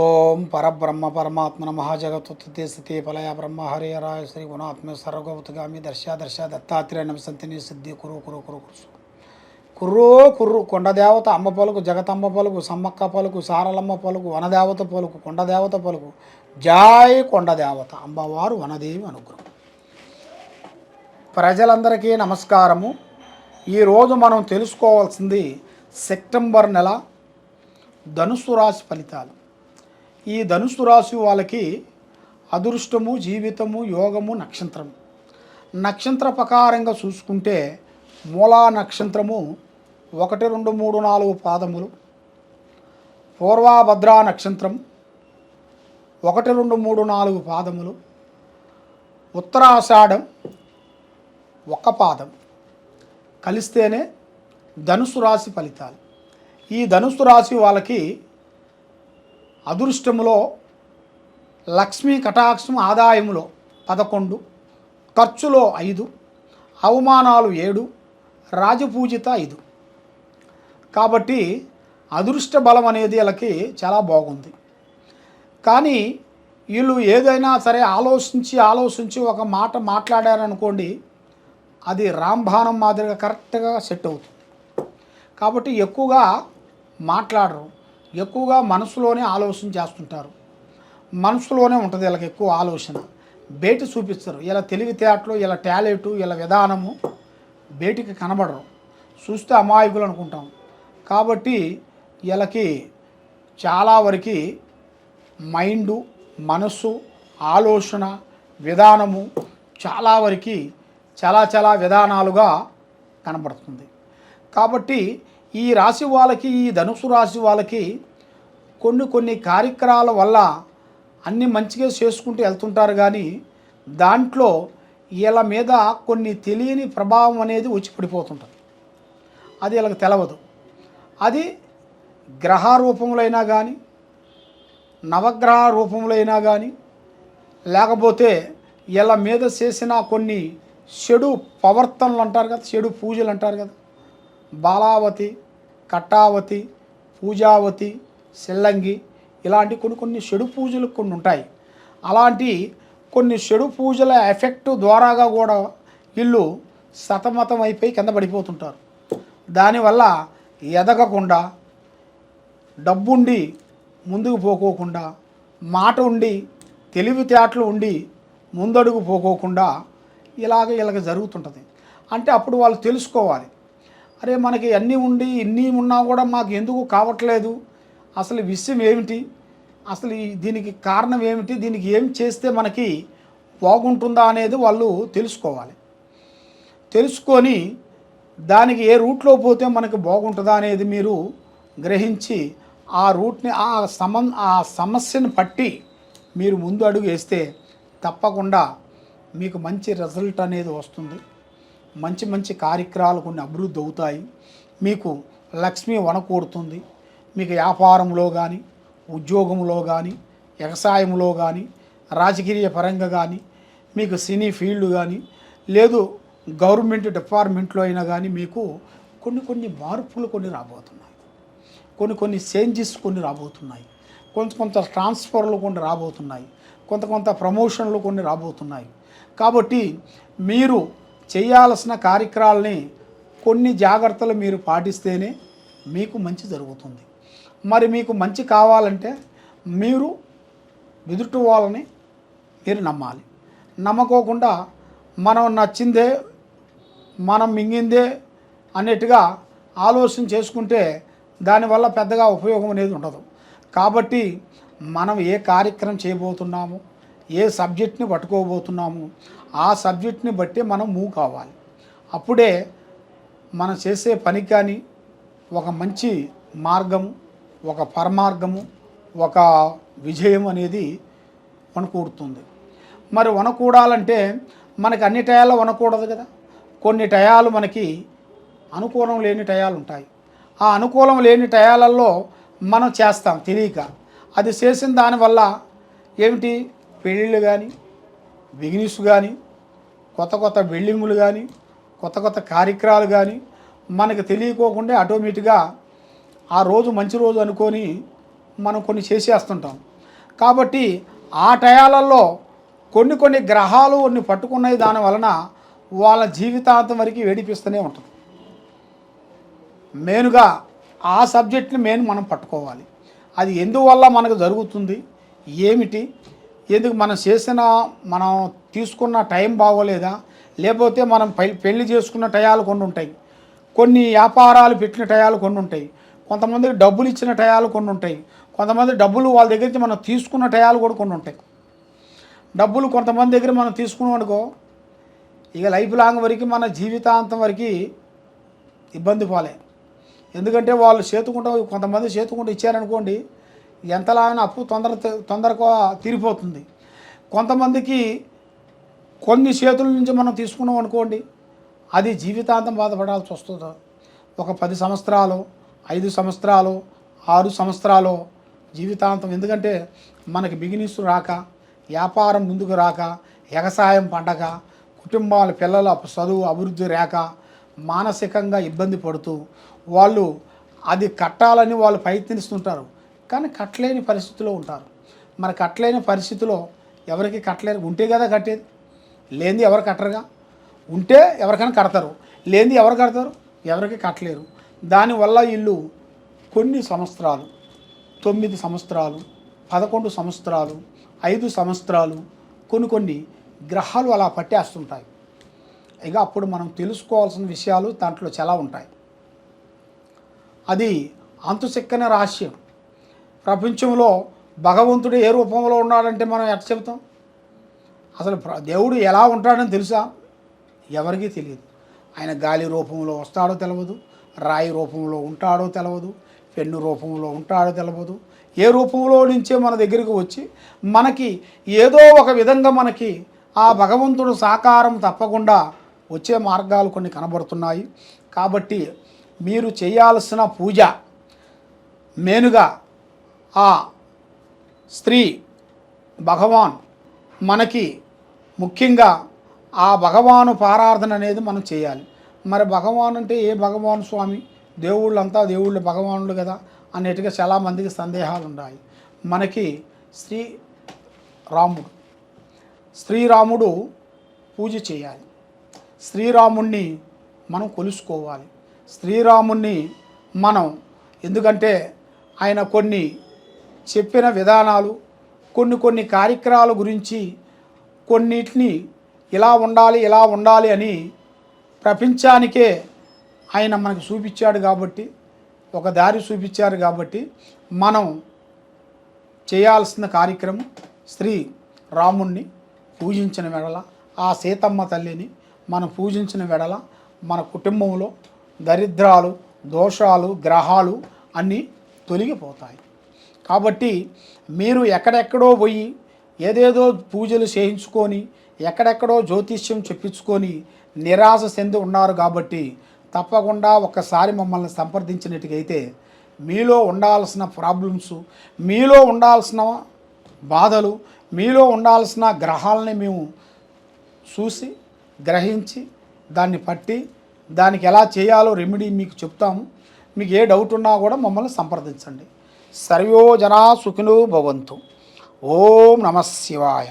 ఓం పరబ్రహ్మ పరమాత్మన మహాజగత్తుతే స్థితి ఫలయ బ్రహ్మ హరిహరాయ శ్రీ గుణాత్మ సర్వగౌతగామి దర్శ దత్తాత్రేయ నమసంతిని సిద్ధి కురు కురు కురు కుర్రో కుర్రు కొండదేవత అమ్మ పలుకు జగతమ్మ పలుకు సమ్మక్క పలుకు సారలమ్మ పలుకు వనదేవత పలుకు కొండదేవత పలుకు జాయ్ కొండదేవత అమ్మవారు వనదేవి అనుగ్రహం. ప్రజలందరికీ నమస్కారము. ఈరోజు మనం తెలుసుకోవాల్సింది సెప్టెంబర్ నెల ధనుస్సు రాశి ఫలితాలు. ఈ ధనుస్సు రాశి వాళ్ళకి అదృష్టము, జీవితము, యోగము, నక్షత్ర ప్రకారంగా చూసుకుంటే మూలా నక్షత్రము 1, 2, 3, 4 పాదములు, పూర్వభద్రా నక్షత్రం 1, 2, 3, 4 పాదములు, ఉత్తరాషాఢం 1 పాదం కలిస్తేనే ధనుస్సు రాశి ఫలితాలు. ఈ ధనుస్సు రాశి వాళ్ళకి అదృష్టములో లక్ష్మీ కటాక్షం, ఆదాయములో 11, ఖర్చులో 5, అవమానాలు 7, రాజపూజిత 5. కాబట్టి అదృష్ట బలం అనేది వీళ్ళకి చాలా బాగుంది. కానీ వీళ్ళు ఏదైనా సరే ఆలోచించి ఒక మాట మాట్లాడారనుకోండి, అది రాంబాణం మాదిరిగా కరెక్ట్గా సెట్ అవుతుంది. కాబట్టి ఎక్కువగా మాట్లాడరు, ఎక్కువగా మనసులోనే ఆలోచన చేస్తుంటారు. మనసులోనే ఉంటుంది వీళ్ళకి ఎక్కువ ఆలోచన, బయట చూపిస్తారు. ఇలా తెలివితేటలు, ఇలా టాలెంటు, ఇలా విధానము బయటికి కనబడరు, చూస్తే అమాయకులు అనుకుంటాం. కాబట్టి వీళ్ళకి చాలా వరకు మైండు, మనస్సు, ఆలోచన విధానము చాలా వరకు చాలా విధానాలుగా కనబడుతుంది. కాబట్టి ఈ రాశి వాళ్ళకి, ఈ ధనుసు రాశి వాళ్ళకి కొన్ని కార్యక్రమాల వల్ల అన్నీ మంచిగా చేసుకుంటూ వెళ్తుంటారు. కానీ దాంట్లో వీళ్ళ మీద కొన్ని తెలియని ప్రభావం అనేది వచ్చి పడిపోతుంటుంది. అది వీళ్ళకి తెలవదు. అది గ్రహ రూపంలో అయినా కానీ, నవగ్రహ రూపంలో అయినా కానీ, లేకపోతే వీళ్ళ మీద చేసిన కొన్ని చెడు ప్రవర్తనలు అంటారు కదా, చెడు పూజలు అంటారు కదా, బాలావతి, కట్టావతి, పూజావతి, సెల్లంగి, ఇలాంటి కొన్ని చెడు పూజలు కొన్ని ఉంటాయి. అలాంటి కొన్ని చెడు పూజల ఎఫెక్ట్ ద్వారాగా కూడా వీళ్ళు సతమతం అయిపోయి కింద పడిపోతుంటారు. దానివల్ల ఎదగకుండా, డబ్బుండి ముందుకు పోకోకుండా, మాట ఉండి, తెలివితేటలు ఉండి ముందడుగు పోకోకుండా ఇలాగ జరుగుతుంటుంది. అంటే అప్పుడు వాళ్ళు తెలుసుకోవాలి, అరే మనకి అన్నీ ఉండి ఇన్ని ఉన్నా కూడా మాకు ఎందుకు కావట్లేదు, అసలు విషయం ఏమిటి, అసలు దీనికి కారణం ఏమిటి, దీనికి ఏం చేస్తే మనకి బాగుంటుందా అనేది వాళ్ళు తెలుసుకోవాలి. తెలుసుకొని దానికి ఏ రూట్లో పోతే మనకి బాగుంటుందా అనేది మీరు గ్రహించి ఆ రూట్ని, ఆ సమస్యను పట్టి మీరు ముందు అడుగు వేస్తే తప్పకుండా మీకు మంచి రిజల్ట్ అనేది వస్తుంది. మంచి కార్యక్రమాలు కొన్ని అభివృద్ధి అవుతాయి. మీకు లక్ష్మి వనకూడుతుంది. మీకు వ్యాపారంలో కానీ, ఉద్యోగంలో కానీ, వ్యవసాయంలో కానీ, రాజకీయ పరంగా కానీ, మీకు సినీ ఫీల్డ్ కానీ, లేదు గవర్నమెంట్ డిపార్ట్మెంట్లో అయినా కానీ మీకు కొన్ని మార్పులు రాబోతున్నాయి. కొన్ని చేంజెస్ రాబోతున్నాయి. కొంత ట్రాన్స్ఫర్లు కొన్ని రాబోతున్నాయి. కొంత ప్రమోషన్లు కొన్ని రాబోతున్నాయి. కాబట్టి మీరు చేయాల్సిన కార్యక్రమాలని కొన్ని జాగ్రత్తలు మీరు పాటిస్తేనే మీకు మంచి జరుగుతుంది. మరి మీకు మంచి కావాలంటే మీరు ఎదుటి వాళ్ళని మీరు నమ్మాలి. నమ్మకోకుండా మనం నచ్చిందే, మనం మింగిందే అన్నట్టుగా ఆలోచన చేసుకుంటే దానివల్ల పెద్దగా ఉపయోగం అనేది ఉండదు. కాబట్టి మనం ఏ కార్యక్రమం చేయబోతున్నాము, ఏ సబ్జెక్ట్ని పట్టుకోబోతున్నాము, ఆ సబ్జెక్ట్ని బట్టి మనం మూవ్ కావాలి. అప్పుడే మనం చేసే పని కానీ ఒక మంచి మార్గము, ఒక పరమార్గము, ఒక విజయం అనేది వనకూడుతుంది. మరి వనకూడాలంటే మనకి అన్ని టయాల్లో వనకూడదు కదా. కొన్ని టయాలు మనకి అనుకూలం లేని టయాలు ఉంటాయి. ఆ అనుకూలం లేని టయాలలో మనం చేస్తాం తెలియక. అది చేసిన దానివల్ల ఏమిటి, పెళ్ళిళ్ళు కానీ, బిజినెస్ కానీ, కొత్త బిల్డింగులు కానీ, కొత్త కార్యక్రమాలు కానీ మనకు తెలియకోకుండా ఆటోమేటిక్గా ఆ రోజు మంచి రోజు అనుకొని మనం కొన్ని చేసేస్తుంటాం. కాబట్టి ఆ టయాలలో కొన్ని గ్రహాలు కొన్ని పట్టుకున్నవి దాని వలన వాళ్ళ జీవితాంతం వరకు ఏడిపిస్తూనే ఉంటుంది. మెయిన్గా ఆ సబ్జెక్ట్ని మనం పట్టుకోవాలి. అది ఎందువల్ల మనకు జరుగుతుంది, ఏమిటి, ఎందుకు మనం తీసుకున్న టైం బాగోలేదా, లేకపోతే మనం పెళ్లి చేసుకున్న టయాలు కొన్ని ఉంటాయి, కొన్ని వ్యాపారాలు పెట్టిన టయాలు కొన్ని ఉంటాయి, కొంతమందికి డబ్బులు ఇచ్చిన టయాలు కొన్ని ఉంటాయి, కొంతమంది డబ్బులు వాళ్ళ దగ్గర నుంచి మనం తీసుకున్న టయాలు కూడా కొన్ని ఉంటాయి. డబ్బులు కొంతమంది దగ్గర మనం తీసుకున్నాం అనుకో, ఇక లైఫ్ లాంగ్ వరకు మన జీవితాంతం వరకు ఇబ్బంది పోలే. ఎందుకంటే వాళ్ళు కొంతమంది చేతుకుంటూ ఇచ్చారనుకోండి, ఎంతలాగా అప్పు తొందరగా తీరిపోతుంది. కొంతమందికి కొన్ని చేతుల నుంచి మనం తీసుకున్నాం అనుకోండి, అది జీవితాంతం బాధపడాల్సి వస్తుంది. ఒక 10 సంవత్సరాలు, 5 సంవత్సరాలు, 6 సంవత్సరాలు జీవితాంతం. ఎందుకంటే మనకి బిగినింగ్స్ రాక, వ్యాపారం ముందుకు రాక, ఎగసాయం పండగ, కుటుంబాల పిల్లల చదువు అభివృద్ధి రాక, మానసికంగా ఇబ్బంది పడుతూ వాళ్ళు అది కట్టాలని వాళ్ళు ప్రయత్నిస్తుంటారు, కానీ కట్టలేని పరిస్థితిలో ఉంటారు. మరి కట్టలేని పరిస్థితిలో ఎవరికి కట్టలేరు, ఉంటే కదా కట్టేది, లేనిది ఎవరు కట్టరుగా. ఉంటే ఎవరికైనా కడతారు, లేనిది ఎవరు కడతారు, ఎవరికి కట్టలేరు. దానివల్ల వీళ్ళు కొన్ని సంవత్సరాలు, 9 సంవత్సరాలు, 11 సంవత్సరాలు, 5 సంవత్సరాలు కొన్ని గ్రహాలు అలా పట్టేస్తుంటాయి. ఇక అప్పుడు మనం తెలుసుకోవాల్సిన విషయాలు దాంట్లో చాలా ఉంటాయి. అది అంతుచిక్కని రహస్యం. ప్రపంచంలో భగవంతుడు ఏ రూపంలో ఉన్నాడంటే మనం ఎట్లా చెబుతాం? అసలు దేవుడు ఎలా ఉంటాడని తెలుసా? ఎవరికీ తెలియదు. ఆయన గాలి రూపంలో వస్తాడో తెలియదు, రాయి రూపంలో ఉంటాడో తెలియదు, పెన్ను రూపంలో ఉంటాడో తెలియదు. ఏ రూపంలో నుంచే మన దగ్గరికి వచ్చి మనకి ఏదో ఒక విధంగా మనకి ఆ భగవంతుడు సాకారం తప్పకుండా వచ్చే మార్గాలు కొన్ని కనబడుతున్నాయి. కాబట్టి మీరు చేయాల్సిన పూజ మెయిన్గా ఆ స్త్రీ భగవాన్, మనకి ముఖ్యంగా ఆ భగవాను పారాధన అనేది మనం చేయాలి. మరి భగవాన్ అంటే ఏ భగవాన్ స్వామి? దేవుళ్ళంతా దేవుళ్ళు భగవానులు కదా అన్నట్టుగా చాలామందికి సందేహాలు ఉన్నాయి. మనకి శ్రీరాముడు పూజ చేయాలి. శ్రీరాముణ్ణి మనం కొలుసుకోవాలి. శ్రీరాముణ్ణి మనం ఎందుకంటే ఆయన కొన్ని చెప్పిన విధానాలు, కొన్ని కార్యక్రమాల గురించి కొన్నిటిని ఇలా ఉండాలి అని ప్రపంచానికే ఆయన మనకు చూపించాడు. కాబట్టి ఒక దారి చూపించారు. కాబట్టి మనం చేయాల్సిన కార్యక్రమం శ్రీ రాముణ్ణి పూజించిన వెడల, ఆ సీతమ్మ తల్లిని మనం పూజించిన వెడల మన కుటుంబంలో దరిద్రాలు, దోషాలు, గ్రహాలు అన్నీ తొలగిపోతాయి. కాబట్టి మీరు ఎక్కడెక్కడో పోయి ఏదేదో పూజలు చేయించుకొని, ఎక్కడెక్కడో జ్యోతిష్యం చెప్పించుకొని నిరాశ చెంది ఉన్నారు. కాబట్టి తప్పకుండా ఒక్కసారి మమ్మల్ని సంప్రదించినట్టుగైతే మీలో ఉండాల్సిన ప్రాబ్లమ్స్, మీలో ఉండాల్సిన బాధలు, మీలో ఉండాల్సిన గ్రహాలని మేము చూసి గ్రహించి దాన్ని పట్టి దానికి ఎలా చేయాలో రెమెడీ మీకు చెప్తాము. మీకు ఏ డౌట్ ఉన్నా కూడా మమ్మల్ని సంప్రదించండి. సర్వో జనా సుఖినో భవంతు. ఓం నమః శివాయ.